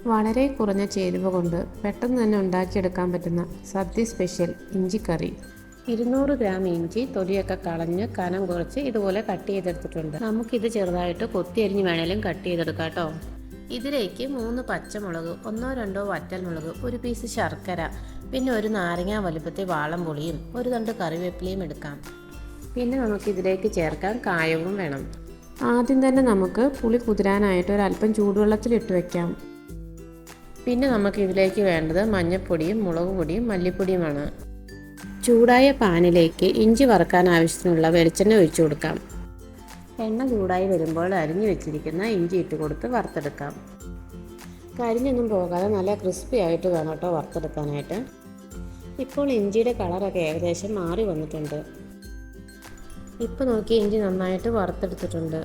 വളരെ കുറഞ്ഞ ചേരുവ കൊണ്ട് പെട്ടെന്ന് തന്നെ ഉണ്ടാക്കിയെടുക്കാൻ പറ്റുന്ന സദ്യ സ്പെഷ്യൽ ഇഞ്ചിക്കറി. 200 ഗ്രാം ഇഞ്ചി തൊലിയൊക്കെ കളഞ്ഞ് കനം കുറച്ച് ഇതുപോലെ കട്ട് ചെയ്തെടുത്തിട്ടുണ്ട്. നമുക്കിത് ചെറുതായിട്ട് കൊത്തിയരിഞ്ഞ് വേണേലും കട്ട് ചെയ്തെടുക്കാം കേട്ടോ. ഇതിലേക്ക് 3 പച്ചമുളക്, 1-2 വറ്റൽമുളക്, ഒരു പീസ് ശർക്കര, പിന്നെ ഒരു നാരങ്ങ വലുപ്പത്തിൽ വാളംപുളിയും ഒരു തണ്ട് കറിവേപ്പിലയും എടുക്കാം. പിന്നെ നമുക്കിതിലേക്ക് ചേർക്കാൻ കായവും വേണം. ആദ്യം തന്നെ നമുക്ക് പുളി കുതിരാനായിട്ട് ഒരല്പം ചൂടുവെള്ളത്തിലിട്ട് വയ്ക്കാം. പിന്നെ നമുക്ക് ഇതിലേക്ക് വേണ്ടത് മഞ്ഞൾപ്പൊടിയും മുളക് പൊടിയും മല്ലിപ്പൊടിയുമാണ്. ചൂടായ പാനിലേക്ക് ഇഞ്ചി വറുക്കാൻ ആവശ്യത്തിനുള്ള വെളിച്ചെണ്ണ ഒഴിച്ചു കൊടുക്കാം. എണ്ണ ചൂടായി വരുമ്പോൾ അരിഞ്ഞു വെച്ചിരിക്കുന്ന ഇഞ്ചി ഇട്ട് കൊടുത്ത് വറുത്തെടുക്കാം. കരിഞ്ഞൊന്നും പോകാതെ നല്ല ക്രിസ്പി ആയിട്ട് വേണം കേട്ടോ വറുത്തെടുക്കാനായിട്ട്. ഇപ്പോൾ ഇഞ്ചിയുടെ കളറൊക്കെ ഏകദേശം മാറി വന്നിട്ടുണ്ട്. ഇപ്പോൾ നോക്കി ഇഞ്ചി നന്നായിട്ട് വറുത്തെടുത്തിട്ടുണ്ട്.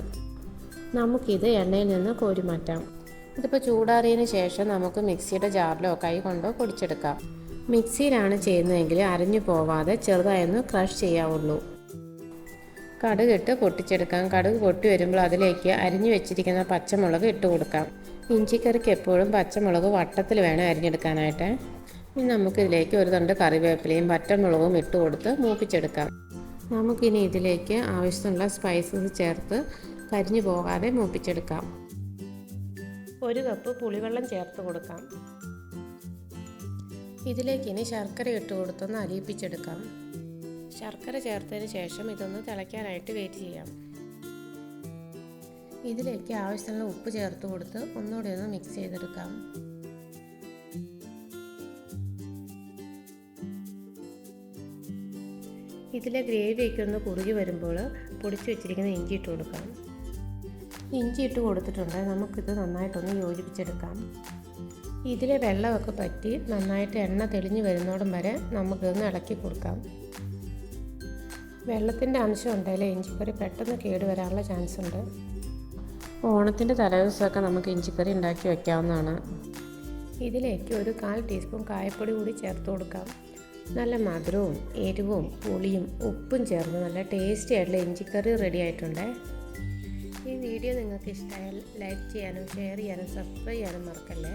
നമുക്കിത് എണ്ണയിൽ നിന്ന് കോരി മാറ്റാം. ഇതിപ്പോൾ ചൂടാറിയതിന് ശേഷം നമുക്ക് മിക്സിയുടെ ജാറിലോ കൈ കൊണ്ടോ പൊടിച്ചെടുക്കാം. മിക്സിയിലാണ് ചെയ്യുന്നതെങ്കിൽ അരഞ്ഞു പോവാതെ ചെറുതായൊന്ന് ക്രഷ് ചെയ്യാവുള്ളൂ. കടുകിട്ട് പൊട്ടിച്ചെടുക്കാം. കടുക് പൊട്ടി വരുമ്പോൾ അതിലേക്ക് അരിഞ്ഞു വെച്ചിരിക്കുന്ന പച്ചമുളക് ഇട്ട് കൊടുക്കാം. ഇഞ്ചിക്കറിക്ക് എപ്പോഴും പച്ചമുളക് വട്ടത്തിൽ വേണം അരിഞ്ഞെടുക്കാനായിട്ട്. ഇനി നമുക്കിതിലേക്ക് ഒരു തണ്ട് കറിവേപ്പിലയും വറ്റൽമുളകും ഇട്ട് കൊടുത്ത് മൂപ്പിച്ചെടുക്കാം. നമുക്കിനി ഇതിലേക്ക് ആവശ്യത്തിനുള്ള സ്പൈസസ് ചേർത്ത് കരിഞ്ഞു പോകാതെ മൂപ്പിച്ചെടുക്കാം. 1 കപ്പ് പുളിവെള്ളം ചേർത്ത് കൊടുക്കാം. ഇതിലേക്ക് ഇനി ശർക്കര ഇട്ട് കൊടുത്തൊന്ന് അലിയിപ്പിച്ചെടുക്കാം. ശർക്കര ചേർത്തതിന് ശേഷം ഇതൊന്ന് തിളയ്ക്കാനായിട്ട് വെയിറ്റ് ചെയ്യാം. ഇതിലേക്ക് ആവശ്യത്തിനുള്ള ഉപ്പ് ചേർത്ത് കൊടുത്ത് ഒന്നുകൂടി ഒന്ന് മിക്സ് ചെയ്തെടുക്കാം. ഇതിലെ ഗ്രേവിയൊക്കെ ഒന്ന് കുറുകി വരുമ്പോൾ പൊടിച്ചു വെച്ചിരിക്കുന്ന ഇഞ്ചി ഇട്ട് കൊടുക്കാം. ഇഞ്ചി ഇട്ട് കൊടുത്തിട്ടുണ്ട്. നമുക്കിത് നന്നായിട്ടൊന്ന് യോജിപ്പിച്ചെടുക്കാം. ഇതിലെ വെള്ളമൊക്കെ പറ്റി നന്നായിട്ട് എണ്ണ തെളിഞ്ഞ് വരുന്നോടം വരെ നമുക്കിതൊന്ന് ഇളക്കി കൊടുക്കാം. വെള്ളത്തിൻ്റെ അംശം ഉണ്ടെങ്കിൽ ഇഞ്ചിക്കറി പെട്ടെന്ന് കേടുവരാനുള്ള ചാൻസ് ഉണ്ട്. ഓണത്തിൻ്റെ തലേദിവസമൊക്കെ നമുക്ക് ഇഞ്ചിക്കറി ഉണ്ടാക്കി വയ്ക്കാവുന്നതാണ്. ഇതിലേക്ക് ഒരു 1/4 ടീസ്പൂൺ കായപ്പൊടി കൂടി ചേർത്ത് കൊടുക്കാം. നല്ല മധുരവും എരിവും പുളിയും ഉപ്പും ചേർന്ന് നല്ല ടേസ്റ്റി ആയിട്ടുള്ള ഇഞ്ചിക്കറി റെഡി ആയിട്ടുണ്ട്. ഈ വീഡിയോ നിങ്ങൾക്ക് ഇഷ്ടമായാൽ ലൈക്ക് ചെയ്യാനും ഷെയർ ചെയ്യാനും സബ്സ്ക്രൈബ് ചെയ്യാനും മറക്കല്ലേ.